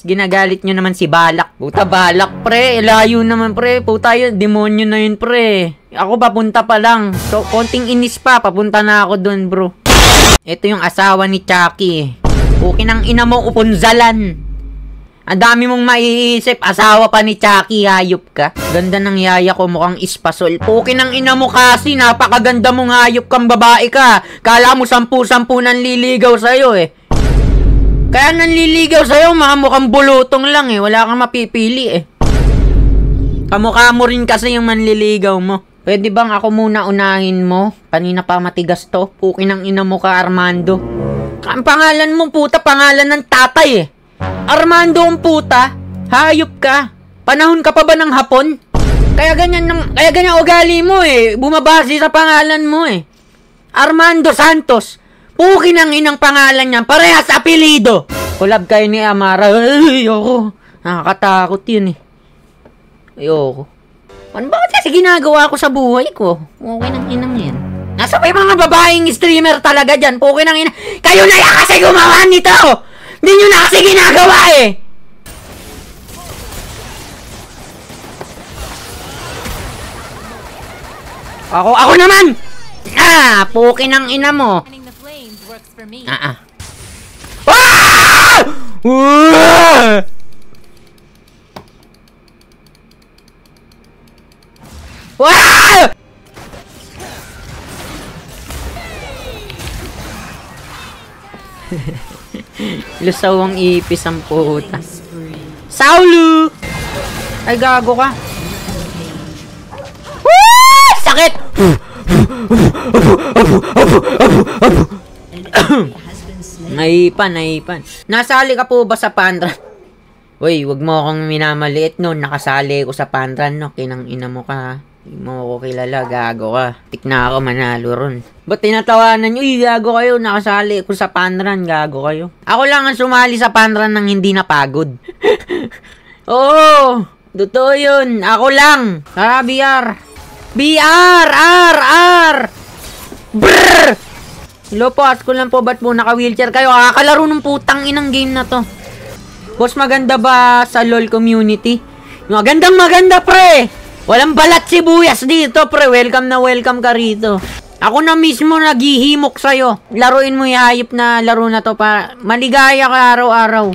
Ginagalit nyo naman si Balak. Puta, Balak, pre. Layo naman, pre. Puta, yun. Demonyo na yun, pre. Ako, papunta pa lang. So, konting inis pa. Papunta na ako dun, bro. Ito yung asawa ni Chucky. Okay ng ina mo, upunzalan. Ang dami mong maiisip, asawa pa ni Chucky, hayop ka. Ganda ng yaya ko, mukhang ispasol. Okay ng ina mo kasi, napakaganda mong hayop kang babae ka. Kala mo 10-10 nanliligaw sa'yo eh. Kaya nanliligaw sa'yo, mukhang bulutong lang eh. Wala kang mapipili eh. Kamukha mo rin kasi yung manliligaw mo. Pwede bang ako muna unahin mo? Kanina pa matigas to. Okay ng ina mo ka, Armando. Ang pangalan mo, puta, pangalan ng tatay eh. Armando ang puta, hayop ka. Panahon ka pa ba ng hapon? Kaya ganyan ugali mo eh. Bumabase sa pangalan mo eh. Armando Santos. Pukin ang inang pangalan niya. Parehas apelido. Collab kayo ni Amara. Ay, ayoko. Nakakatakot yun eh. Ayoko. Ano ba kasi ginagawa ko sa buhay ko? Okay ng inang yan. Nasa pa yung mga babaeng streamer talaga dyan. Pukin ang inang. Kayo na yan kasi gumawa nito. Hindi nyo na kasi ginagawa eh! Ako naman! Pukin ang ina mo! Ah! Lusaw ang ipis ang puta. Saulu! Ay, gago ka. Woo! Sakit! Naipan. Nasali ka po ba sa Panran? Uy, wag mo akong minamaliit nun. Nakasali ko sa Panran, no? Kinang ina mo ka, ha? Hindi mo ako kilala, gago ka. Tik na ako, manalo ron. Ba't tinatawanan nyo? Uy, gago kayo, nakasali ko sa Panran, gago kayo. Ako lang ang sumali sa Panran nang hindi napagod. Oo, totoo yun. Ako lang. BR. R. Brrr! Hello po, ask ko lang po, ba't po naka-wheelchair kayo? Kakalaro ng putang inang game na to. Boss, maganda ba sa LOL community? Maganda, pre! Walang balat sibuyas dito, pre. Welcome na welcome ka rito. Ako na mismo naghihimok sa'yo. Laruin mo yung hayop na laro na to pa. Maligaya ka araw-araw.